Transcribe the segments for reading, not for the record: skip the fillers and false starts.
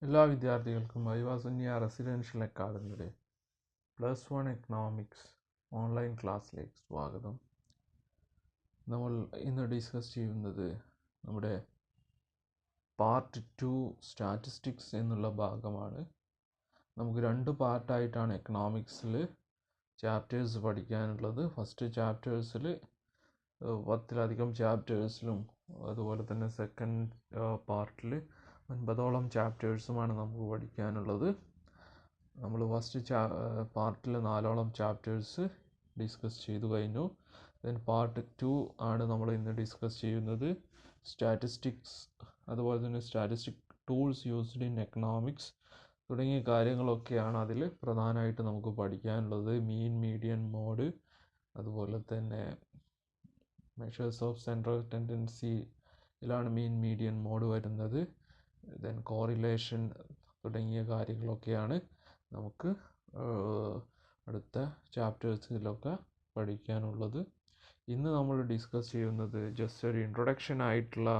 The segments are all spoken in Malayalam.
എല്ലാ വിദ്യാർത്ഥികൾക്കും ഐവാസുന്യ റെസിഡൻഷ്യൽ അക്കാദമിയുടെ +1 എക്കണോമിക്സ് ഓൺലൈൻ ക്ലാസ്സിലേക്ക് സ്വാഗതം. നമ്മൾ ഇന്ന് ഡിസ്കസ് ചെയ്യുന്നത് നമ്മുടെ പാർട്ട് 2 സ്റ്റാറ്റിസ്റ്റിക്സ് എന്നുള്ള ഭാഗമാണ്. നമുക്ക് 2 പാർട്ടായിട്ടാണ് എക്കണോമിക്സിൽ ചാപ്റ്റേഴ്സ് പഠിക്കാനുള്ളത്. ഫസ്റ്റ് ചാപ്റ്റേഴ്സിൽ 10ലധികം ചാപ്റ്റേഴ്സിലും അതുപോലെ തന്നെ സെക്കൻഡ് പാർട്ടിൽ 9ഓളം ചാപ്റ്റേഴ്സുമാണ് നമുക്ക് പഠിക്കാനുള്ളത്. നമ്മൾ ഫസ്റ്റ് പാർട്ടിൽ 4ഓളം ചാപ്റ്റേഴ്സ് ഡിസ്കസ് ചെയ്തു കഴിഞ്ഞു. ദെൻ പാർട്ട് 2 ആണ് നമ്മൾ ഇന്ന് ഡിസ്കസ് ചെയ്യുന്നത്. സ്റ്റാറ്റിസ്റ്റിക്സ്, അതുപോലെ തന്നെ statistic tools used in economics തുടങ്ങിയ കാര്യങ്ങളൊക്കെയാണ് അതിൽ പ്രധാനമായിട്ട് നമുക്ക് പഠിക്കാനുള്ളത്. മീൻ, മീഡിയൻ, മോഡ്, അതുപോലെ തന്നെ മെഷേഴ്സ് ഓഫ് സെൻട്രൽ ടെൻഡൻസിയിലാണ് മീൻ, മീഡിയൻ, മോഡ് വരുന്നത്. ദെൻ കോറിലേഷൻ തുടങ്ങിയ കാര്യങ്ങളൊക്കെയാണ് നമുക്ക് അടുത്ത ചാപ്റ്റേഴ്സിലൊക്കെ പഠിക്കാനുള്ളത്. ഇന്ന് നമ്മൾ ഡിസ്കസ് ചെയ്യുന്നത് ജസ്റ്റ് ഒരു ഇൻട്രൊഡക്ഷൻ ആയിട്ടുള്ള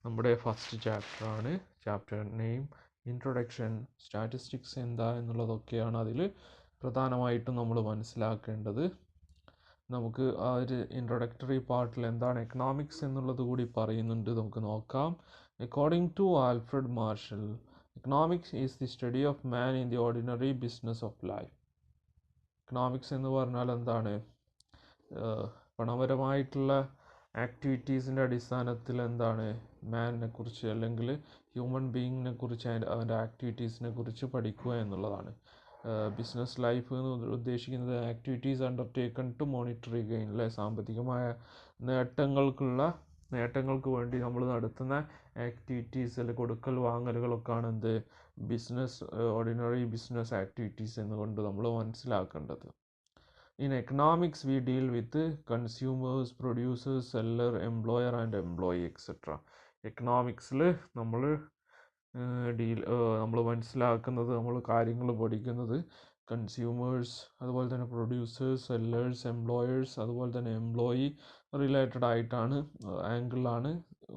നമ്മുടെ ഫസ്റ്റ് ചാപ്റ്ററാണ്. Chapter name introduction. സ്റ്റാറ്റിസ്റ്റിക്സ് എന്താ എന്നുള്ളതൊക്കെയാണ് അതിൽ പ്രധാനമായിട്ടും നമ്മൾ മനസ്സിലാക്കേണ്ടത്. നമുക്ക് ആ ഒരു ഇൻട്രൊഡക്ടറി പാർട്ടിൽ എന്താണ് എക്കണോമിക്സ് എന്നുള്ളത് കൂടി പറയുന്നുണ്ട്, നമുക്ക് നോക്കാം. According to Alfred Marshall, economics is the study of man in the ordinary business of life. Economics എന്ന് പറഞ്ഞാൽ എന്താണ്? പണപരമായിട്ടുള്ള ആക്ടിവിറ്റീസിൻ്റെ അടിസ്ഥാനത്തിൽ എന്താണ് മാനിനെ കുറിച്ച് അല്ലെങ്കിൽ ഹ്യൂമൻ ബീയിങ്ങിനെ കുറിച്ച് അവൻ്റെ ആക്ടിവിറ്റീസിനെ കുറിച്ച് പഠിക്കുക എന്നുള്ളതാണ്. ബിസിനസ് ലൈഫ് എന്ന് ഉദ്ദേശിക്കുന്നത് activities undertaken to monetary gain, അല്ലെ, സാമ്പത്തികമായ നേട്ടങ്ങൾക്ക് വേണ്ടി നമ്മൾ നടത്തുന്ന ആക്ടിവിറ്റീസ് അല്ലെ കൊടുക്കൽ വാങ്ങലുകളൊക്കെയാണ് എന്ത് ബിസിനസ്, ഓർഡിനറി ബിസിനസ് ആക്ടിവിറ്റീസ് എന്നുകൊണ്ട് നമ്മൾ മനസ്സിലാക്കേണ്ടത്. In economics, we deal with consumers, producers, seller, employer and employee, etc. എക്കണോമിക്സിൽ നമ്മൾ മനസ്സിലാക്കുന്നത്, നമ്മൾ കാര്യങ്ങൾ പഠിക്കുന്നത് കൺസ്യൂമേഴ്സ്, അതുപോലെ തന്നെ പ്രൊഡ്യൂസേഴ്സ്, സെല്ലേഴ്സ്, എംപ്ലോയേഴ്സ്, അതുപോലെ തന്നെ എംപ്ലോയി റിലേറ്റഡ് ആയിട്ടാണ് ആംഗിളാണ്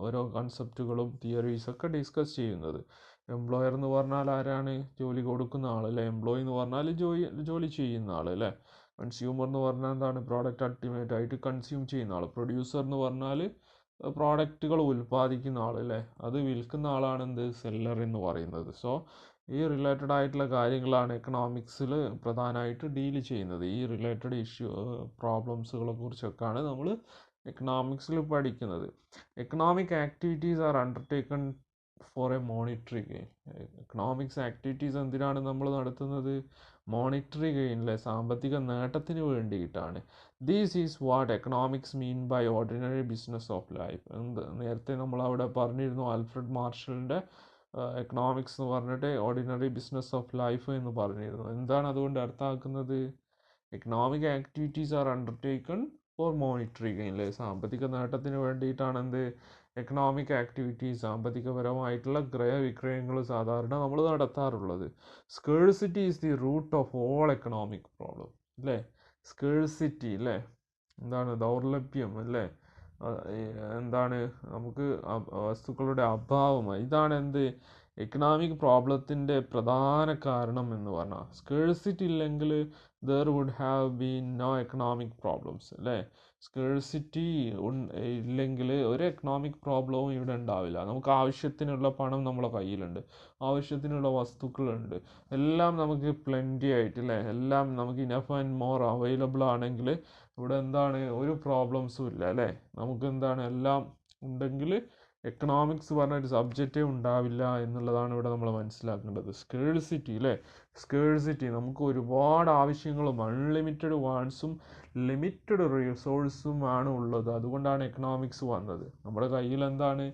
ഓരോ കൺസെപ്റ്റുകളും തിയറീസൊക്കെ ഡിസ്കസ് ചെയ്യുന്നത്. എംപ്ലോയർ എന്ന് പറഞ്ഞാൽ ആരാണ്? ജോലി കൊടുക്കുന്ന ആൾ, അല്ലേ. എംപ്ലോയി എന്ന് പറഞ്ഞാൽ ജോലി ചെയ്യുന്ന ആൾ, അല്ലേ. കൺസ്യൂമർ എന്ന് പറഞ്ഞാൽ എന്താണ്? പ്രോഡക്റ്റ് അൾട്ടിമേറ്റ് ആയിട്ട് കൺസ്യൂം ചെയ്യുന്ന ആൾ. പ്രൊഡ്യൂസർ എന്ന് പറഞ്ഞാൽ പ്രോഡക്റ്റുകൾ ഉൽപ്പാദിക്കുന്ന ആൾ, അല്ലേ. അത് വിൽക്കുന്ന ആളാണ് എന്ത്? സെല്ലർ എന്ന് പറയുന്നത്. സോ ഈ റിലേറ്റഡ് ആയിട്ടുള്ള കാര്യങ്ങളാണ് എക്കണോമിക്സിൽ പ്രധാനമായിട്ട് ഡീൽ ചെയ്യുന്നത്. ഈ റിലേറ്റഡ് പ്രോബ്ലംസുകളെ കുറിച്ചൊക്കെയാണ് നമ്മൾ എക്കണോമിക്സിൽ പഠിക്കുന്നത്. Economic activities are undertaken for a monetary gain. Economics activities എന്തിനാണ് നമ്മൾ നടത്തുന്നത്? മോണിറ്ററി ഗെയിൻ, അല്ലെ, സാമ്പത്തിക നേട്ടത്തിന് വേണ്ടിയിട്ടാണ്. This is what economics mean by ordinary business of life. നേരത്തെ നമ്മൾ അവിടെ പറഞ്ഞിരുന്നു, ആൽഫ്രഡ് മാർഷലിൻ്റെ എക്കണോമിക്സ് എന്ന് പറഞ്ഞിട്ട് ഓർഡിനറി ബിസിനസ് ഓഫ് ലൈഫ് എന്ന് പറഞ്ഞിരുന്നു. എന്താണ് അതുകൊണ്ട് അർത്ഥമാക്കുന്നത്? Economic activities are undertaken for monetary gain, അല്ലെ, സാമ്പത്തിക നേട്ടത്തിന് വേണ്ടിയിട്ടാണ് എന്ത് എക്കണോമിക് ആക്ടിവിറ്റീസ്, സാമ്പത്തികപരമായിട്ടുള്ള ക്രയവിക്രയങ്ങൾ സാധാരണ നമ്മൾ നടത്താറുള്ളത്. Scarcity is the root of all economic problem, അല്ലേ. സ്കേഴ്സിറ്റി, അല്ലേ, എന്താണ്? ദൗർലഭ്യം, അല്ലേ. എന്താണ്? നമുക്ക് വസ്തുക്കളുടെ അഭാവം. ഇതാണ് എന്ത് എക്കണോമിക് പ്രോബ്ലത്തിൻ്റെ പ്രധാന കാരണം എന്ന് പറഞ്ഞാൽ. സ്കേഴ്സിറ്റി ഇല്ലെങ്കിൽ there would have been no economic problems, അല്ലേ. സ്കേഴ്സിറ്റി ഇല്ലെങ്കിൽ ഒരു എക്കണോമിക് പ്രോബ്ലവും ഇവിടെ ഉണ്ടാവില്ല. നമുക്ക് ആവശ്യത്തിനുള്ള പണം നമ്മളെ കയ്യിലുണ്ട്, ആവശ്യത്തിനുള്ള വസ്തുക്കളുണ്ട്, എല്ലാം നമുക്ക് പ്ലെൻറ്റി ആയിട്ട്, അല്ലേ, എല്ലാം നമുക്ക് ഇനഫ് ആൻഡ് മോർ അവൈലബിൾ ആണെങ്കിൽ ഇവിടെ എന്താണ്? ഒരു പ്രോബ്ലംസും ഇല്ല, അല്ലേ. നമുക്ക് എന്താണ്? എല്ലാം ഉണ്ടെങ്കിൽ എക്കണോമിക്സ് പറഞ്ഞൊരു സബ്ജക്റ്റേ ഉണ്ടാവില്ല എന്നുള്ളതാണ് ഇവിടെ നമ്മൾ മനസ്സിലാക്കേണ്ടത്. സ്കേഴ്സിറ്റി, അല്ലേ. സ്കേഴ്സിറ്റി, നമുക്ക് ഒരുപാട് ആവശ്യങ്ങളും അൺലിമിറ്റഡ് വാണ്ട്സും ലിമിറ്റഡ് റിസോഴ്സും ആണ് ഉള്ളത്. അതുകൊണ്ടാണ് എക്കണോമിക്സ് വന്നത്. നമ്മുടെ കയ്യിൽ എന്താണ്?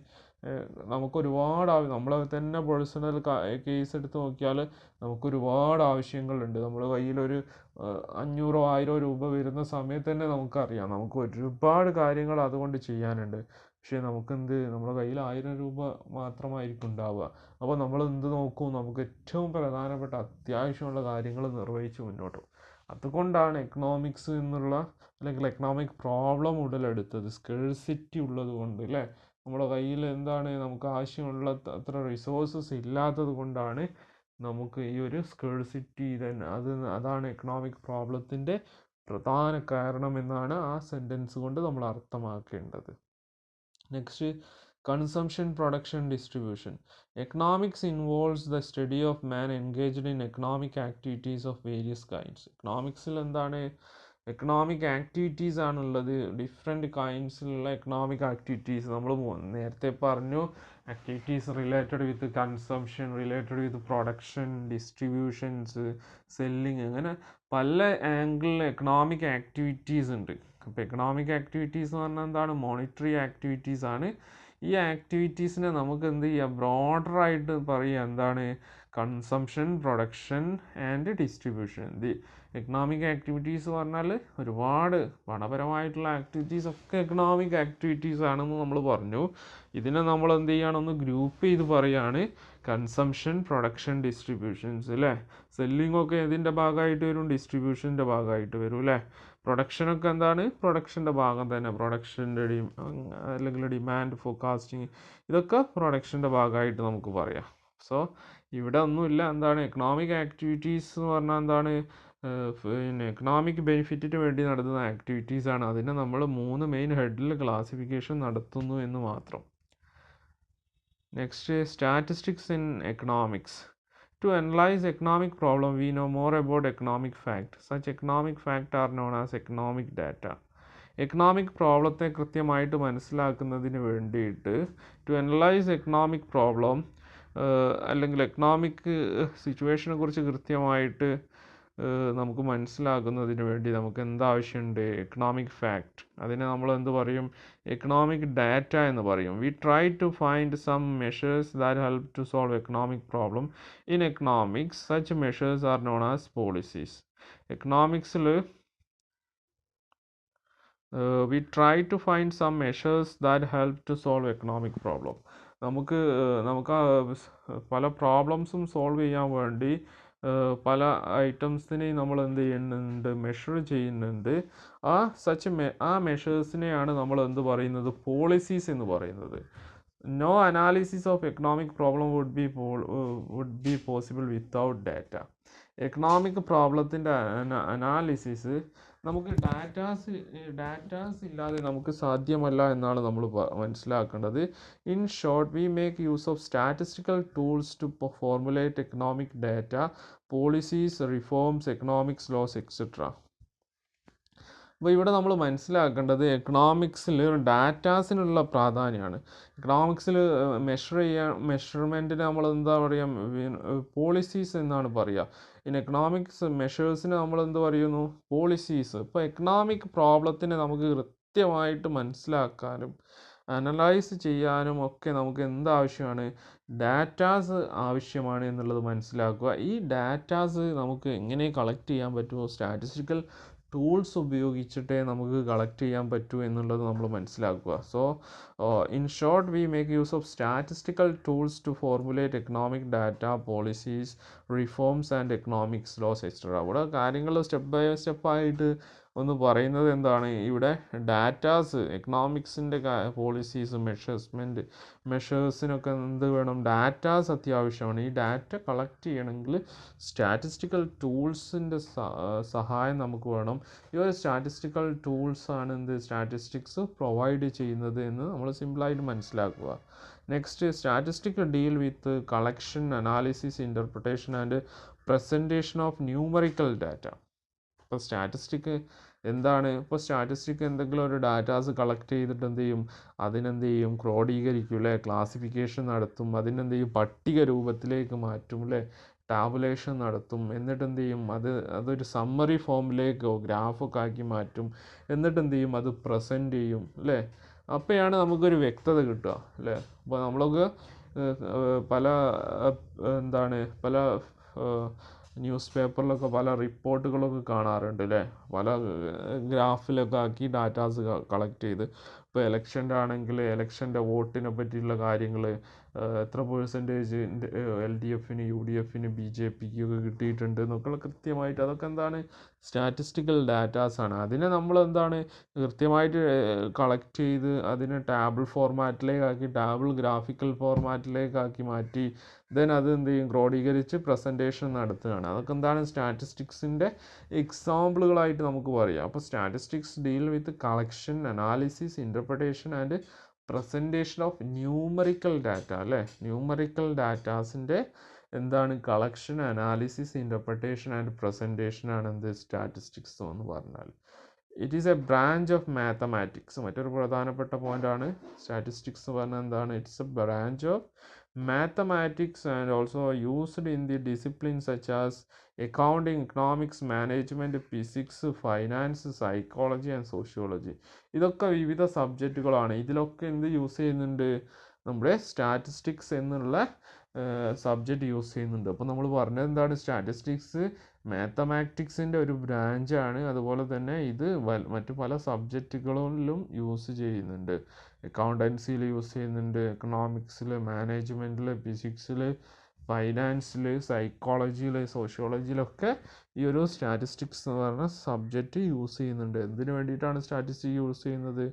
നമുക്കൊരുപാട് നമ്മളെ തന്നെ പേഴ്സണൽ കേസ് എടുത്ത് നോക്കിയാൽ നമുക്കൊരുപാട് ആവശ്യങ്ങളുണ്ട്. നമ്മുടെ കയ്യിലൊരു 500-1000 രൂപ വരുന്ന സമയത്ത് തന്നെ നമുക്കറിയാം നമുക്ക് ഒരുപാട് കാര്യങ്ങൾ അതുകൊണ്ട് ചെയ്യാനുണ്ട്. പക്ഷേ നമുക്കെന്ത്? നമ്മുടെ കയ്യിൽ 1000 രൂപ മാത്രമായിരിക്കും ഉണ്ടാവുക. അപ്പോൾ നമ്മൾ എന്ത് നോക്കും? നമുക്ക് ഏറ്റവും പ്രധാനപ്പെട്ട അത്യാവശ്യമുള്ള കാര്യങ്ങൾ നിർവഹിച്ച് മുന്നോട്ട്. അതുകൊണ്ടാണ് എക്കണോമിക്സ് എന്നുള്ള അല്ലെങ്കിൽ എക്കണോമിക് പ്രോബ്ലം ഉടലെടുത്തത്. സ്കേഴ്സിറ്റി ഉള്ളത് കൊണ്ട്, അല്ലേ. നമ്മുടെ കയ്യിൽ എന്താണ് നമുക്ക് ആവശ്യമുള്ള അത്ര റിസോഴ്സസ് ഇല്ലാത്തത് കൊണ്ടാണ് നമുക്ക് ഈ ഒരു സ്കേഴ്സിറ്റി തന്നെ അതാണ് എക്കണോമിക് പ്രോബ്ലത്തിൻ്റെ പ്രധാന കാരണം എന്നാണ് ആ സെൻറ്റൻസ് കൊണ്ട് നമ്മൾ അർത്ഥമാക്കേണ്ടത്. Next, consumption, production, distribution. Economics involves the study of man engaged in economic activities of various kinds. എക്കണോമിക്സിൽ എന്താണ് എക്കണോമിക് ആക്ടിവിറ്റീസ് ആണുള്ളത്. ഡിഫറെൻറ്റ് കൈൻഡ്സിലുള്ള എക്കണോമിക് ആക്ടിവിറ്റീസ് നമ്മൾ നേരത്തെ പറഞ്ഞു. Activities related with consumption, related with production, distributions, selling, അങ്ങനെ പല ആംഗിളിൽ എക്കണോമിക് ആക്ടിവിറ്റീസ് ഉണ്ട്. അപ്പോൾ എക്കണോമിക് ആക്ടിവിറ്റീസ് എന്ന് പറഞ്ഞാൽ എന്താണ്? മോണിറ്ററി ആക്ടിവിറ്റീസ് ആണ്. ഈ ആക്ടിവിറ്റീസിനെ നമുക്ക് എന്ത് ചെയ്യാം? ബ്രോഡറായിട്ട് പറയുക എന്താണ്? Consumption, production and distribution. Economic activities പറഞ്ഞാൽ ഒരുപാട് പണപരമായിട്ടുള്ള ആക്ടിവിറ്റീസ് ഒക്കെ എക്കണോമിക് ആക്ടിവിറ്റീസ് ആണെന്ന് നമ്മൾ പറഞ്ഞു. ഇതിനെ നമ്മൾ എന്ത് ചെയ്യണം? ഒന്ന് ഗ്രൂപ്പ് ചെയ്ത് പറയുകയാണ്. കൺസംഷൻ, പ്രൊഡക്ഷൻ, ഡിസ്ട്രിബ്യൂഷൻസ് അല്ലേ. സെല്ലിംഗ് ഒക്കെ ഇതിൻ്റെ ഭാഗമായിട്ട് വരും, ഡിസ്ട്രിബ്യൂഷൻ്റെ ഭാഗമായിട്ട് വരും അല്ലേ. പ്രൊഡക്ഷനൊക്കെ എന്താണ്? പ്രൊഡക്ഷൻ്റെ ഭാഗം തന്നെ. പ്രൊഡക്ഷൻ്റെ അല്ലെങ്കിൽ ഡിമാൻഡ് ഫോർകാസ്റ്റിംഗ്, ഇതൊക്കെ പ്രൊഡക്ഷൻ്റെ ഭാഗമായിട്ട് നമുക്ക് പറയാം. സോ ഇവിടെ ഒന്നുമില്ല. എന്താണ് എക്കണോമിക് ആക്ടിവിറ്റീസ് എന്ന് പറഞ്ഞാൽ എന്താണ്? പിന്നെ എക്കണോമിക് ബെനിഫിറ്റിന് വേണ്ടി നടത്തുന്ന ആക്ടിവിറ്റീസാണ്. അതിനെ നമ്മൾ 3 മെയിൻ ഹെഡിൽ ക്ലാസിഫിക്കേഷൻ നടത്തുന്നു എന്ന് മാത്രം. Next, statistics in economics. To analyze economic problem, we know more about economic fact. Such economic fact are known as economic data. Economic പ്രോബ്ലത്തെ കൃത്യമായിട്ട് മനസ്സിലാക്കുന്നതിന് വേണ്ടിയിട്ട് ടു അനലൈസ് എക്കണോമിക് പ്രോബ്ലം അല്ലെങ്കിൽ എക്കണോമിക് സിറ്റുവേഷനെ കുറിച്ച് കൃത്യമായിട്ട് നമുക്ക് മനസ്സിലാക്കുന്നതിന് വേണ്ടി നമുക്ക് എന്താവശ്യമുണ്ട്? Economic fact. അതിനെ നമ്മൾ എന്ത് പറയും? എക്കണോമിക് ഡാറ്റ എന്ന് പറയും. We try to find some measures that help to solve economic problem. In economics such measures are known as policies. എക്കണോമിക്സിൽ we try to find some measures that help to solve economic problem. നമുക്ക് പല പ്രോബ്ലംസും സോൾവ് ചെയ്യാൻ വേണ്ടി പല ഐറ്റംസിനെയും നമ്മൾ എന്ത് ചെയ്യുന്നുണ്ട്? മെഷർ ചെയ്യുന്നുണ്ട്. ആ മെഷേഴ്സിനെയാണ് നമ്മൾ എന്ത് പറയുന്നത്? പോളിസീസ് എന്ന് പറയുന്നത്. No analysis of economic problem would be possible without data. Economic പ്രോബ്ലത്തിൻ്റെ അനാലിസിസ് നമുക്ക് ഡാറ്റാസ് ഇല്ലാതെ നമുക്ക് സാധ്യമല്ല എന്നാണ് നമ്മൾ മനസ്സിലാക്കേണ്ടത്. In short, we make use of statistical tools to formulate economic data, policies, reforms, economics laws etcetera. അപ്പോൾ ഇവിടെ നമ്മൾ മനസ്സിലാക്കേണ്ടത് എക്കണോമിക്സിൽ ഡാറ്റാസിനുള്ള പ്രാധാന്യമാണ്. എക്കണോമിക്സിൽ മെഷർമെൻറ്റിന് നമ്മൾ എന്താ പറയുക? പോളിസീസ് എന്നാണ് പറയുക. ഇൻ എക്കണോമിക്സ് മെഷേഴ്സിന് നമ്മൾ എന്ത് പറയുന്നു? പോളിസീസ്. ഇപ്പോൾ എക്കണോമിക് പ്രോബ്ലത്തിനെ നമുക്ക് കൃത്യമായിട്ട് മനസ്സിലാക്കാനും അനലൈസ് ചെയ്യാനും ഒക്കെ നമുക്ക് എന്താവശ്യമാണ്? ഡാറ്റാസ് ആവശ്യമാണ് എന്നുള്ളത് മനസ്സിലാക്കുക. ഈ ഡാറ്റാസ് നമുക്ക് എങ്ങനെ കളക്ട് ചെയ്യാൻ പറ്റുമോ? സ്റ്റാറ്റിസ്റ്റിക്കൽ ടൂൾസ് ഉപയോഗിച്ചിട്ടേ നമുക്ക് കളക്ട് ചെയ്യാൻ പറ്റൂ എന്നുള്ളത് നമ്മൾ മനസ്സിലാക്കുക. So in short, we make use of statistical tools to formulate economic data, policies, reforms and economics laws etcetera. ഇവിടെ കാര്യങ്ങൾ സ്റ്റെപ്പ് ബൈ സ്റ്റെപ്പായിട്ട് ഒന്ന് പറയുന്നത് എന്താണ്? ഇവിടെ ഡാറ്റാസ്, എക്കണോമിക്സിൻ്റെ പോളിസീസ്, മെഷേഴ്സിനൊക്കെ എന്ത് വേണം? ഡാറ്റാസ് അത്യാവശ്യമാണ്. ഈ ഡാറ്റ കളക്ട് ചെയ്യണമെങ്കിൽ സ്റ്റാറ്റിസ്റ്റിക്കൽ ടൂൾസിൻ്റെ സഹായം നമുക്ക് വേണം. ഈ ഒരു സ്റ്റാറ്റിസ്റ്റിക്കൽ ടൂൾസാണ് സ്റ്റാറ്റിസ്റ്റിക്സ് പ്രൊവൈഡ് ചെയ്യുന്നത് എന്ന് നമ്മൾ സിമ്പിളായിട്ട് മനസ്സിലാക്കുക. Next, statistic deal with collection, analysis, interpretation and presentation of numerical data. ഇപ്പോൾ സ്റ്റാറ്റിസ്റ്റിക് എന്താണ്? ഇപ്പോൾ സ്റ്റാറ്റിസ്റ്റിക് എന്തെങ്കിലും ഒരു ഡാറ്റാസ് കളക്ട് ചെയ്തിട്ട് എന്ത് ചെയ്യും? അതിനെന്ത് ചെയ്യും? ക്രോഡീകരിക്കും അല്ലേ, ക്ലാസിഫിക്കേഷൻ നടത്തും, അതിനെന്ത് ചെയ്യും? പട്ടിക രൂപത്തിലേക്ക് മാറ്റും അല്ലേ, ടാബുലേഷൻ നടത്തും. എന്നിട്ട് എന്ത് ചെയ്യും? അതൊരു സമ്മറി ഫോമിലേക്കോ ഗ്രാഫൊക്കെ ആക്കി മാറ്റും. എന്നിട്ട് എന്ത് ചെയ്യും? അത് പ്രസൻറ്റ് ചെയ്യും അല്ലേ. അപ്പോഴാണ് നമുക്കൊരു വ്യക്തത കിട്ടുക അല്ലേ. അപ്പോൾ നമ്മളൊക്കെ പല ന്യൂസ് പേപ്പറിലൊക്കെ പല റിപ്പോർട്ടുകളൊക്കെ കാണാറുണ്ട് അല്ലേ. പല ഗ്രാഫിലൊക്കെ ആക്കി ഡാറ്റാസ് കളക്ട് ചെയ്ത്. ഇപ്പോൾ എലക്ഷൻ്റെ ആണെങ്കിൽ എലക്ഷൻ്റെ വോട്ടിനെ പറ്റിയുള്ള കാര്യങ്ങൾ, എത്ര പെർസെൻറ്റേജ് LDFന് UDF BJP ഒക്കെ കിട്ടിയിട്ടുണ്ട് എന്നൊക്കെയുള്ള കൃത്യമായിട്ട് അതൊക്കെ എന്താണ് സ്റ്റാറ്റിസ്റ്റിക്കൽ ഡാറ്റാസാണ്. അതിനെ നമ്മൾ എന്താണ് കൃത്യമായിട്ട് കളക്ട് ചെയ്ത് അതിനെ ടാബിൾ ഫോർമാറ്റിലേക്കാക്കി ടാബിൾ ഗ്രാഫിക്കൽ ഫോർമാറ്റിലേക്കാക്കി മാറ്റി ദെൻ അത് എന്ത് ചെയ്യും ക്രോഡീകരിച്ച് പ്രസൻറ്റേഷൻ നടത്തുകയാണ്. അതൊക്കെ എന്താണ് സ്റ്റാറ്റിസ്റ്റിക്സിൻ്റെ എക്സാമ്പിളുകളായിട്ട് നമുക്ക് പറയാം. അപ്പോൾ statistics deal with collection, analysis, interpretation and presentation of numerical data അല്ലേ. ന്യൂമറിക്കൽ ഡാറ്റാസിൻ്റെ എന്താണ് collection, analysis, interpretation and presentation ആണ് എന്ത് സ്റ്റാറ്റിസ്റ്റിക്സ് എന്ന് പറഞ്ഞാൽ. It is A branch of mathematics. മറ്റൊരു പ്രധാനപ്പെട്ട പോയിൻ്റാണ് സ്റ്റാറ്റിസ്റ്റിക്സ് എന്ന് പറഞ്ഞാൽ എന്താണ് it's A branch of mathematics and also used in the disciplines such as accounting, economics, management, physics, finance, psychology and sociology. ഇതൊക്കെ വിവിധ സബ്ജക്റ്റുകളാണ്. ഇതിലൊക്കെ എന്ത് യൂസ് ചെയ്യുന്നുണ്ട് നമ്മുടെ സ്റ്റാറ്റിസ്റ്റിക്സ് എന്നുള്ള സബ്ജക്റ്റ് യൂസ് ചെയ്യുന്നുണ്ട്. അപ്പോൾ നമ്മൾ പറഞ്ഞത് എന്താണ് സ്റ്റാറ്റിസ്റ്റിക്സ് മാത്തമാറ്റിക്സിൻ്റെ ഒരു ബ്രാഞ്ചാണ്. അതുപോലെ തന്നെ ഇത് മറ്റു പല സബ്ജക്റ്റുകളിലും യൂസ് ചെയ്യുന്നുണ്ട്. അക്കൗണ്ടൻസിയിൽ യൂസ് ചെയ്യുന്നുണ്ട്, എക്കണോമിക്സിൽ, മാനേജ്മെൻറ്റിൽ, ഫിസിക്സിൽ, ഫൈനാൻസിൽ, സൈക്കോളജിയിൽ, സോഷ്യോളജിയിലൊക്കെ ഈ ഒരു സ്റ്റാറ്റിസ്റ്റിക്സ് എന്ന് പറഞ്ഞ സബ്ജക്റ്റ് യൂസ് ചെയ്യുന്നുണ്ട്. എന്തിനു വേണ്ടിയിട്ടാണ് സ്റ്റാറ്റിസ്റ്റിക്സ് യൂസ് ചെയ്യുന്നത്?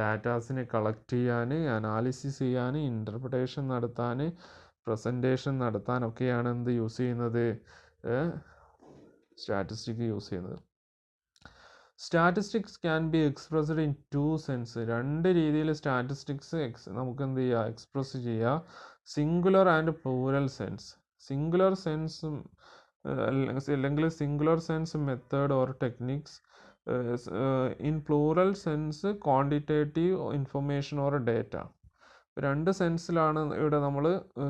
ഡാറ്റാസിനെ കളക്ട് ചെയ്യാൻ, അനാലിസിസ് ചെയ്യാൻ, ഇൻ്റർപ്രിട്ടേഷൻ നടത്താൻ, പ്രസൻറ്റേഷൻ നടത്താനൊക്കെയാണ് എന്ത് യൂസ് ചെയ്യുന്നത് സ്റ്റാറ്റിസ്റ്റിക്സ് യൂസ് ചെയ്യുന്നത്. Statistics can be expressed in 2 sense. രണ്ട് രീതിയിൽ സ്റ്റാറ്റിസ്റ്റിക്സ് നമുക്ക് എന്ത് ചെയ്യുക എക്സ്പ്രസ് ചെയ്യുക. Singular and plural sense. Singular സെൻസും അല്ലെങ്കിൽ singular sense method or techniques. In plural sense quantitative information or data. രണ്ട് സെൻസിലാണ് ഇവിടെ നമ്മൾ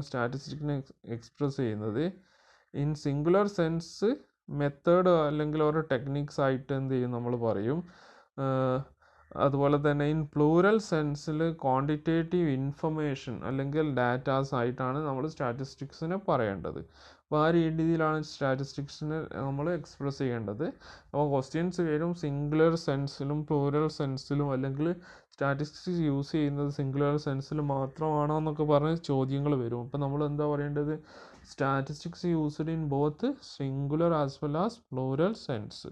സ്റ്റാറ്റിസ്റ്റിക്സിനെ എക്സ്പ്രസ് ചെയ്യുന്നത്. ഇൻ സിംഗുലർ സെൻസ് മെത്തേഡ് അല്ലെങ്കിൽ ഓരോ ടെക്നിക്സ് ആയിട്ട് എന്ത് ചെയ്യും നമ്മൾ പറയും. അതുപോലെ തന്നെ ഇൻ പ്ലൂറൽ സെൻസിൽ ക്വാണ്ടിറ്റേറ്റീവ് ഇൻഫർമേഷൻ അല്ലെങ്കിൽ ഡാറ്റാസ് ആയിട്ടാണ് നമ്മൾ സ്റ്റാറ്റിസ്റ്റിക്സിനെ പറയേണ്ടത്. അപ്പോൾ ആ രീതിയിലാണ് സ്റ്റാറ്റിസ്റ്റിക്സിനെ നമ്മൾ എക്സ്പ്രസ് ചെയ്യേണ്ടത്. അപ്പോൾ ക്വസ്റ്റ്യൻസ് വരും സിംഗുലർ സെൻസിലും പ്ലൂറൽ സെൻസിലും, അല്ലെങ്കിൽ സ്റ്റാറ്റിസ്റ്റിക്സ് യൂസ് ചെയ്യുന്നത് സിംഗുലർ സെൻസിൽ മാത്രമാണോ എന്നൊക്കെ പറഞ്ഞ് ചോദ്യങ്ങൾ വരും. അപ്പോൾ നമ്മൾ എന്താ പറയേണ്ടത്? Statistics used in both singular as well as plural sense.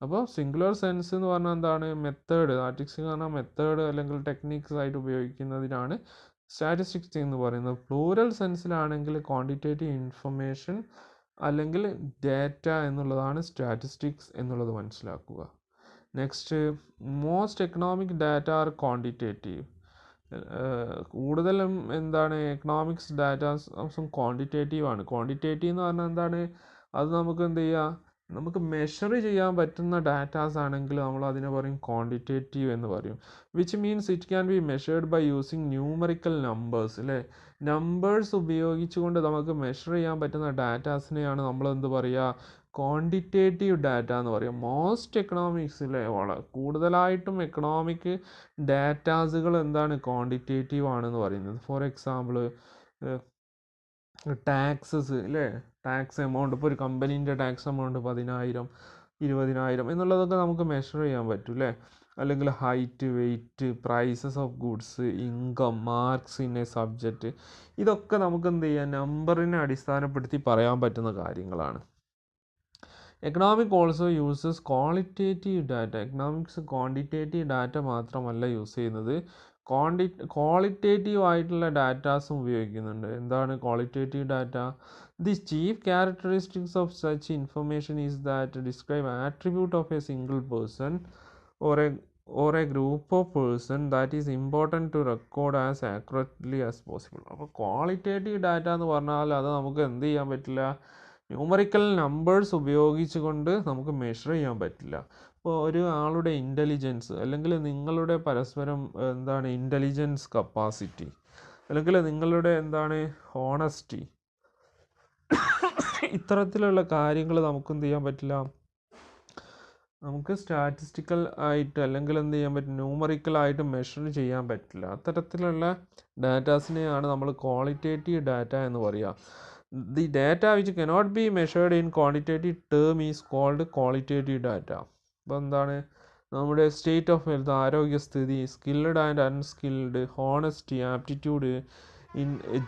അപ്പോൾ സിംഗുലർ സെൻസ് എന്ന് പറഞ്ഞാൽ എന്താണ്? മെത്തേഡ്. സ്റ്റാറ്റിസ്റ്റിക്സ് എന്ന് പറഞ്ഞാൽ മെത്തേഡ് അല്ലെങ്കിൽ ടെക്നിക്സ് ആയിട്ട് ഉപയോഗിക്കുന്നതിനാണ് സ്റ്റാറ്റിസ്റ്റിക്സ് എന്ന് പറയുന്നത്. പ്ലൂറൽ സെൻസിലാണെങ്കിൽ ക്വാണ്ടിറ്റേറ്റീവ് ഇൻഫർമേഷൻ അല്ലെങ്കിൽ ഡാറ്റ എന്നുള്ളതാണ് സ്റ്റാറ്റിസ്റ്റിക്സ് എന്നുള്ളത് മനസ്സിലാക്കുക. Next, most economic data are quantitative. കൂടുതലും എന്താണ് എക്കണോമിക്സ് ഡാറ്റാസും ക്വാണ്ടിറ്റേറ്റീവ് ആണ്. ക്വാണ്ടിറ്റേറ്റീവ് എന്ന് പറഞ്ഞാൽ എന്താണ്? അത് നമുക്ക് എന്ത് ചെയ്യുക, നമുക്ക് മെഷർ ചെയ്യാൻ പറ്റുന്ന ഡാറ്റാസ് ആണെങ്കിൽ നമ്മൾ അതിനെ പറയും ക്വാണ്ടിറ്റേറ്റീവ് എന്ന് പറയും. Which means it can be measured by using numerical numbers അല്ലേ. നമ്പേഴ്സ് ഉപയോഗിച്ചുകൊണ്ട് നമുക്ക് മെഷർ ചെയ്യാൻ പറ്റുന്ന ഡാറ്റാസിനെയാണ് നമ്മൾ എന്ത് പറയുക? ക്വാണ്ടിറ്റേറ്റീവ് ഡാറ്റ എന്ന് പറയും. മോസ്റ്റ് എക്കണോമിക്സിലെ കൂടുതലായിട്ടും എക്കണോമിക് ഡാറ്റാസുകൾ എന്താണ്? ക്വാണ്ടിറ്റേറ്റീവ് ആണെന്ന് പറയുന്നത്. ഫോർ എക്സാമ്പിൾ ടാക്സസ് അല്ലേ. ടാക്സ് എമൗണ്ട്, ഇപ്പോൾ ഒരു കമ്പനീൻ്റെ ടാക്സ് എമൗണ്ട് 10,000, 20,000 എന്നുള്ളതൊക്കെ നമുക്ക് മെഷർ ചെയ്യാൻ പറ്റും അല്ലേ. അല്ലെങ്കിൽ height, weight, prices of goods, income, marks in a subject, ഇതൊക്കെ നമുക്ക് എന്ത് ചെയ്യാം? നമ്പറിനെ അടിസ്ഥാനപ്പെടുത്തി പറയാൻ പറ്റുന്ന കാര്യങ്ങളാണ്. Economic also uses qualitative data. Economics quantitative data മാത്രമല്ല യൂസ് ചെയ്യുന്നത്, ക്വാളിറ്റേറ്റീവ് ആയിട്ടുള്ള ഡാറ്റാസും ഉപയോഗിക്കുന്നുണ്ട്. എന്താണ് qualitative data? The chief characteristics of such information is that describe attribute of a single person or a group of person that is important to record as accurately as possible. അപ്പോൾ ക്വാളിറ്റേറ്റീവ് ഡാറ്റ എന്ന് പറഞ്ഞാൽ അത് നമുക്ക് എന്ത് ചെയ്യാൻ പറ്റില്ല? ന്യൂമറിക്കൽ നമ്പേഴ്സ് ഉപയോഗിച്ചുകൊണ്ട് നമുക്ക് മെഷർ ചെയ്യാൻ പറ്റില്ല. ഇപ്പോൾ ഒരു ആളുടെ ഇൻ്റലിജൻസ് അല്ലെങ്കിൽ നിങ്ങളുടെ പരസ്പരം എന്താണ് ഇൻ്റലിജൻസ് കപ്പാസിറ്റി അല്ലെങ്കിൽ നിങ്ങളുടെ എന്താണ് ഹോണസ്റ്റി, ഇത്തരത്തിലുള്ള കാര്യങ്ങൾ നമുക്ക് എന്ത് ചെയ്യാൻ പറ്റില്ല? നമുക്ക് സ്റ്റാറ്റിസ്റ്റിക്കൽ ആയിട്ട് അല്ലെങ്കിൽ എന്ത് ചെയ്യാൻ പറ്റും? ന്യൂമറിക്കലായിട്ട് മെഷർ ചെയ്യാൻ പറ്റില്ല. അത്തരത്തിലുള്ള ഡാറ്റാസിനെയാണ് നമ്മൾ ക്വാളിറ്റേറ്റീവ് ഡാറ്റ എന്ന് പറയുക. The data which cannot be measured in quantitative term is called qualitative data. അപ്പോൾ എന്താണ്? നമ്മുടെ സ്റ്റേറ്റ് ഓഫ് ഹെൽത്ത്, ആരോഗ്യസ്ഥിതി, skilled and unskilled, honesty, aptitude,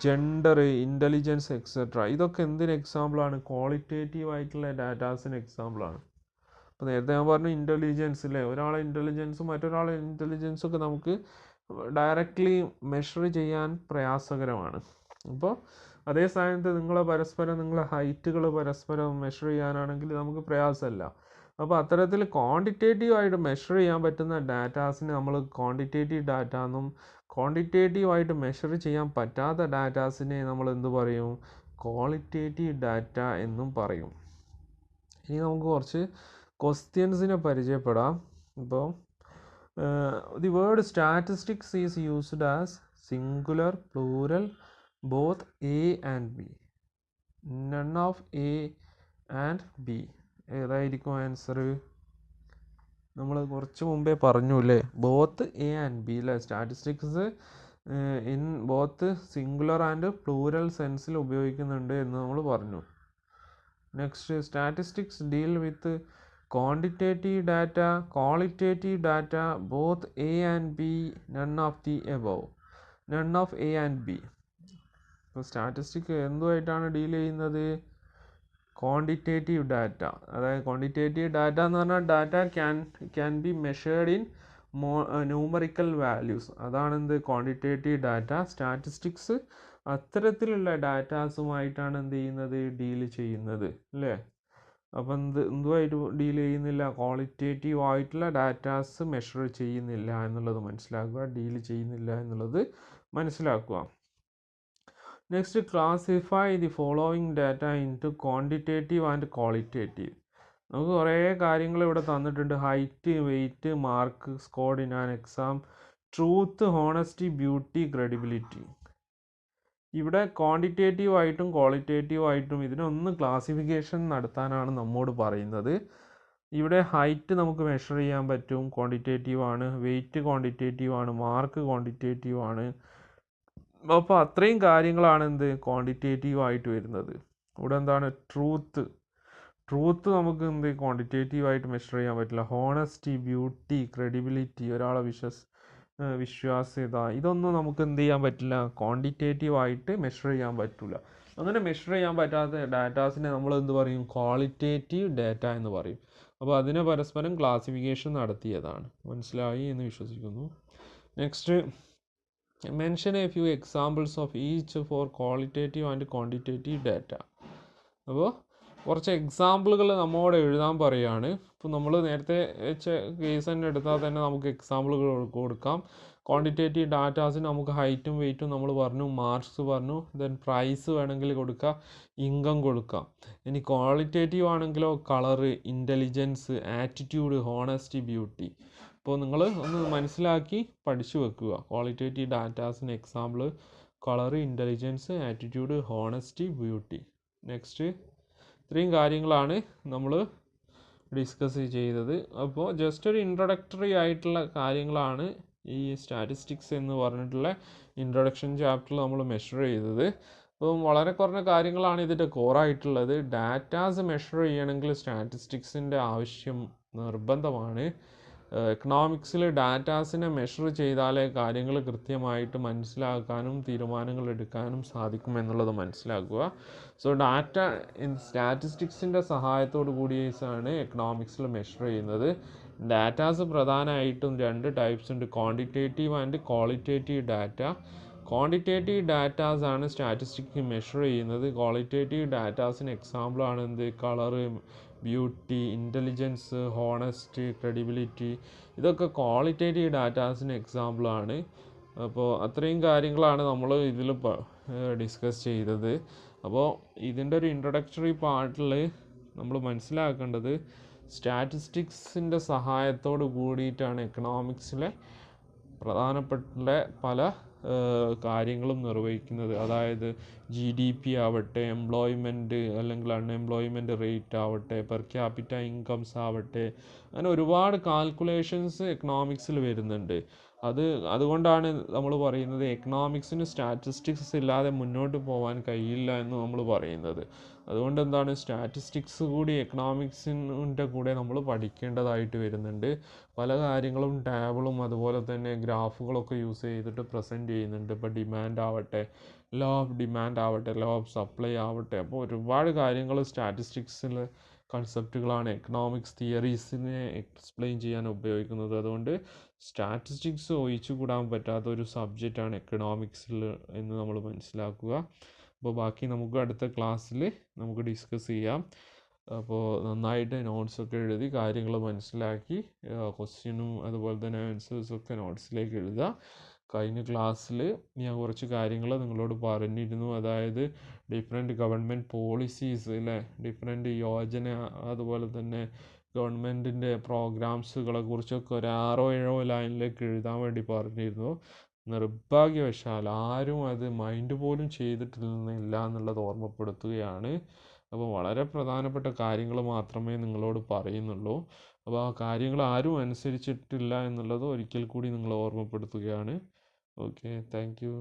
gender, intelligence etcetera. ഇതൊക്കെ എന്തിന് എക്സാമ്പിളാണ്? ക്വാളിറ്റേറ്റീവ് ആയിട്ടുള്ള ഡാറ്റാസിന് എക്സാമ്പിളാണ്. അപ്പോൾ നേരത്തെ ഞാൻ പറഞ്ഞു ഇൻ്റലിജൻസ് അല്ലേ, ഒരാളെ ഇൻ്റലിജൻസും മറ്റൊരാളെ ഇൻ്റലിജൻസും ഒക്കെ നമുക്ക് ഡയറക്റ്റ്ലി മെഷർ ചെയ്യാൻ പ്രയാസകരമാണ്. അപ്പോൾ അതേ സ്ഥാനത്ത് നിങ്ങളെ ഹൈറ്റുകൾ പരസ്പരം മെഷർ ചെയ്യാനാണെങ്കിൽ നമുക്ക് പ്രയാസമല്ല. അപ്പോൾ അത്തരത്തിൽ ക്വാണ്ടിറ്റേറ്റീവ് ആയിട്ട് മെഷർ ചെയ്യാൻ പറ്റുന്ന ഡാറ്റാസിന് നമ്മൾ ക്വാണ്ടിറ്റേറ്റീവ് ഡാറ്റ എന്നും, ക്വാണ്ടിറ്റേറ്റീവ് ആയിട്ട് മെഷർ ചെയ്യാൻ പറ്റാത്ത ഡാറ്റാസിനെ നമ്മൾ എന്ത് പറയും? ക്വാളിറ്റേറ്റീവ് ഡാറ്റ എന്നും പറയും. ഇനി നമുക്ക് കുറച്ച് ക്വസ്റ്റ്യൻസിനെ പരിചയപ്പെടാം. ഇപ്പോൾ the word statistics is used as singular, plural, both A and B, none of A and B. ഏതായിരിക്കും ആൻസർ? നമ്മൾ കുറച്ച് മുമ്പേ പറഞ്ഞു അല്ലേ, ബോത്ത് എ ആൻഡ് ബി അല്ലേ. Statistics in both singular and plural സെൻസിൽ ഉപയോഗിക്കുന്നുണ്ട് എന്ന് നമ്മൾ പറഞ്ഞു. Next, statistics deal with quantitative data, qualitative data, both A and B, none of the above, none of A and B. ഇപ്പോൾ സ്റ്റാറ്റിസ്റ്റിക് എന്തുമായിട്ടാണ് ഡീൽ ചെയ്യുന്നത്? Quantitative data. അതായത് ക്വാണ്ടിറ്റേറ്റീവ് ഡാറ്റ എന്ന് പറഞ്ഞാൽ data can be measured in numerical values. അതാണ് എന്ത്? Quantitative data. സ്റ്റാറ്റിസ്റ്റിക്സ് അത്തരത്തിലുള്ള ഡാറ്റാസുമായിട്ടാണ് എന്ത് ചെയ്യുന്നത്? ഡീൽ ചെയ്യുന്നത് അല്ലേ. അപ്പം എന്തുമായിട്ട് ഡീൽ ചെയ്യുന്നില്ല? ക്വാളിറ്റേറ്റീവ് ആയിട്ടുള്ള ഡാറ്റാസ് മെഷർ ചെയ്യുന്നില്ല എന്നുള്ളത് മനസ്സിലാക്കുക, ഡീൽ ചെയ്യുന്നില്ല എന്നുള്ളത് മനസ്സിലാക്കുക. Next, classify the following data into quantitative and qualitative. നമുക്ക് കുറേ കാര്യങ്ങൾ ഇവിടെ തന്നിട്ടുണ്ട്. Height, weight, mark scored in an exam, truth, honesty, beauty, credibility. ഇവിടെ ക്വാണ്ടിറ്റേറ്റീവ് ആയിട്ടും ക്വാളിറ്റേറ്റീവ് ആയിട്ടും ഇതിനൊന്ന് ക്ലാസിഫിക്കേഷൻ നടത്താനാണ് നമ്മോട് പറയുന്നത്. ഇവിടെ ഹൈറ്റ് നമുക്ക് മെഷർ ചെയ്യാൻ പറ്റും, ക്വാണ്ടിറ്റേറ്റീവ് ആണ്. വെയ്റ്റ് ക്വാണ്ടിറ്റേറ്റീവ് ആണ്. മാർക്ക് ക്വാണ്ടിറ്റേറ്റീവ് ആണ്. അപ്പോൾ അത്രയും കാര്യങ്ങളാണ് എന്ത്? ക്വാണ്ടിറ്റേറ്റീവ് ആയിട്ട് വരുന്നത്. ഇവിടെ എന്താണ്? ട്രൂത്ത് നമുക്ക് എന്ത്? ക്വാണ്ടിറ്റേറ്റീവ് ആയിട്ട് മെഷർ ചെയ്യാൻ പറ്റില്ല. ഹോണസ്റ്റി, ബ്യൂട്ടി, ക്രെഡിബിലിറ്റി, ഒരാളെ വിശ്വാസ്യത, ഇതൊന്നും നമുക്ക് എന്ത് ചെയ്യാൻ പറ്റില്ല? ക്വാണ്ടിറ്റേറ്റീവ് ആയിട്ട് മെഷർ ചെയ്യാൻ പറ്റില്ല. അങ്ങനെ മെഷർ ചെയ്യാൻ പറ്റാത്ത ഡാറ്റാസിനെ നമ്മൾ എന്ത് പറയും? ക്വാളിറ്റേറ്റീവ് ഡാറ്റ എന്ന് പറയും. അപ്പോൾ അതിനെ പരസ്പരം ക്ലാസിഫിക്കേഷൻ നടത്തിയതാണ്. മനസ്സിലായി എന്ന് വിശ്വസിക്കുന്നു. Next, mention A few examples of each for qualitative and quantitative data. അപ്പോൾ കുറച്ച് എക്സാമ്പിളുകൾ നമ്മോട് എഴുതാൻ പറയുകയാണ്. ഇപ്പോൾ നമ്മൾ നേരത്തെ വെച്ച കേസ് തന്നെ എടുത്താൽ തന്നെ നമുക്ക് എക്സാമ്പിളുകൾ കൊടുക്കാം. ക്വാണ്ടിറ്റേറ്റീവ് ഡാറ്റാസിന് നമുക്ക് ഹൈറ്റും വെയ്റ്റും നമ്മൾ പറഞ്ഞു, മാർക്സ് പറഞ്ഞു, ദെൻ പ്രൈസ് വേണമെങ്കിൽ കൊടുക്കാം, ഇൻകം കൊടുക്കാം. ഇനി ക്വാളിറ്റേറ്റീവ് ആണെങ്കിലോ colour, intelligence, attitude, honesty, beauty. അപ്പോൾ നിങ്ങൾ ഒന്ന് മനസ്സിലാക്കി പഠിച്ചു വെക്കുക. ക്വാളിറ്റേറ്റീവ് ഡാറ്റാസിന് example colour, intelligence, attitude, honesty, beauty. Next, ഇത്രയും കാര്യങ്ങളാണ് നമ്മൾ ഡിസ്കസ് ചെയ്തത്. അപ്പോൾ ജസ്റ്റ് ഒരു ഇൻട്രൊഡക്ടറി ആയിട്ടുള്ള കാര്യങ്ങളാണ് ഈ സ്റ്റാറ്റിസ്റ്റിക്സ് എന്ന് പറഞ്ഞിട്ടുള്ള ഇൻട്രൊഡക്ഷൻ ചാപ്റ്ററിൽ നമ്മൾ മെഷർ ചെയ്തത്. അപ്പം വളരെ കുറഞ്ഞ കാര്യങ്ങളാണ് ഇതിൻ്റെ കോറായിട്ടുള്ളത്. ഡാറ്റാസ് മെഷർ ചെയ്യണമെങ്കിൽ സ്റ്റാറ്റിസ്റ്റിക്സിൻ്റെ ആവശ്യം നിർബന്ധമാണ്. എക്കണോമിക്സിൽ ഡാറ്റാസിനെ മെഷർ ചെയ്താലേ കാര്യങ്ങൾ കൃത്യമായിട്ട് മനസ്സിലാക്കാനും തീരുമാനങ്ങൾ എടുക്കാനും സാധിക്കും എന്നുള്ളത് മനസ്സിലാക്കുക. സോ ഡാറ്റ സ്റ്റാറ്റിസ്റ്റിക്സിൻ്റെ സഹായത്തോടു കൂടിയാണ് എക്കണോമിക്സിൽ മെഷർ ചെയ്യുന്നത്. ഡാറ്റാസ് പ്രധാനമായിട്ടും 2 ടൈപ്സ് ഉണ്ട്, quantitative and qualitative data. Quantitative datas ആണ് സ്റ്റാറ്റിസ്റ്റിക്സ് മെഷർ ചെയ്യുന്നത്. ക്വാളിറ്റേറ്റീവ് ഡാറ്റാസിന് എക്സാമ്പിളാണ് എന്ത്? Colour, beauty, intelligence, honesty, credibility. ഇതൊക്കെ ക്വാളിറ്റേറ്റീവ് ഡാറ്റാസിന് എക്സാമ്പിളാണ്. അപ്പോൾ അത്രയും കാര്യങ്ങളാണ് നമ്മൾ ഇതിൽ ഡിസ്കസ് ചെയ്തത്. അപ്പോൾ ഇതിൻ്റെ ഒരു ഇൻട്രൊഡക്ടറി പാർട്ടിൽ നമ്മൾ മനസ്സിലാക്കേണ്ടത് സ്റ്റാറ്റിസ്റ്റിക്സിൻ്റെ സഹായത്തോട് കൂടിയിട്ടാണ് എക്കണോമിക്സിലെ പ്രധാനപ്പെട്ട പല കാര്യങ്ങളും നിർവഹിക്കുന്നത്. അതായത് GDP ആവട്ടെ, എംപ്ലോയ്മെൻറ്റ് അല്ലെങ്കിൽ അൺഎംപ്ലോയ്മെൻറ്റ് റേറ്റ് ആവട്ടെ, പെർ ക്യാപിറ്റ ഇൻകംസ് ആവട്ടെ, അങ്ങനെ ഒരുപാട് കാൽക്കുലേഷൻസ് എക്കണോമിക്സിൽ വരുന്നുണ്ട്. അതുകൊണ്ടാണ് നമ്മൾ പറയുന്നത് എക്കണോമിക്സിന് സ്റ്റാറ്റിസ്റ്റിക്സ് ഇല്ലാതെ മുന്നോട്ട് പോകാൻ കഴിയില്ല എന്ന് നമ്മൾ പറയുന്നത്. അതുകൊണ്ട് എന്താണ് സ്റ്റാറ്റിസ്റ്റിക്സ് കൂടി എക്കണോമിക്സിൻ്റെ കൂടെ നമ്മൾ പഠിക്കേണ്ടതായിട്ട് വരുന്നുണ്ട്. പല കാര്യങ്ങളും ടേബിളും അതുപോലെ തന്നെ ഗ്രാഫുകളൊക്കെ യൂസ് ചെയ്തിട്ട് പ്രസൻറ്റ് ചെയ്യുന്നുണ്ട്. ഇപ്പോൾ ഡിമാൻഡ് ആവട്ടെ, ലോ ഓഫ് ഡിമാൻഡ് ആവട്ടെ, ലോ ഓഫ് സപ്ലൈ ആവട്ടെ. അപ്പോൾ ഒരുപാട് കാര്യങ്ങൾ സ്റ്റാറ്റിസ്റ്റിക്സിൽ കൺസെപ്റ്റുകളാണ് എക്കണോമിക്സ് തിയറീസിനെ എക്സ്പ്ലെയിൻ ചെയ്യാൻ ഉപയോഗിക്കുന്നത്. അതുകൊണ്ട് സ്റ്റാറ്റിസ്റ്റിക്സ് ഒഴിച്ചുകൂടാൻ പറ്റാത്ത ഒരു സബ്ജക്റ്റാണ് എക്കണോമിക്സിൽ എന്ന് നമ്മൾ മനസ്സിലാക്കുക. അപ്പോൾ ബാക്കി നമുക്ക് അടുത്ത ക്ലാസ്സിൽ നമുക്ക് ഡിസ്കസ് ചെയ്യാം. അപ്പോൾ നന്നായിട്ട് നോട്ട്സൊക്കെ എഴുതി കാര്യങ്ങൾ മനസ്സിലാക്കി ക്വസ്റ്റ്യനും അതുപോലെ തന്നെ ആൻസേഴ്സൊക്കെ നോട്ട്സിലേക്ക് എഴുതുക. കഴിഞ്ഞ ക്ലാസ്സിൽ ഞാൻ കുറച്ച് കാര്യങ്ങൾ നിങ്ങളോട് പറഞ്ഞിരുന്നു. അതായത് ഡിഫറെൻറ്റ് ഗവൺമെൻറ് പോളിസീസ് അല്ലേ, ഡിഫറെൻറ്റ് യോജന അതുപോലെ തന്നെ ഗവൺമെൻറ്റിൻ്റെ പ്രോഗ്രാംസുകളെ കുറിച്ചൊക്കെ ഒരു 6-7 ലൈനിലേക്ക് എഴുതാൻ വേണ്ടി പറഞ്ഞിരുന്നു. നിർഭാഗ്യവശാൽ ആരും അത് മൈൻഡ് പോലും ചെയ്തിട്ടില്ല എന്നുള്ളത് ഓർമ്മപ്പെടുത്തുകയാണ്. അപ്പോൾ വളരെ പ്രധാനപ്പെട്ട കാര്യങ്ങൾ മാത്രമേ നിങ്ങളോട് പറയുന്നുള്ളൂ. അപ്പോൾ ആ കാര്യങ്ങൾ ആരും അനുസരിച്ചിട്ടില്ല എന്നുള്ളത് ഒരിക്കൽ കൂടി നിങ്ങൾ ഓർമ്മപ്പെടുത്തുകയാണ്. Okay, thank you.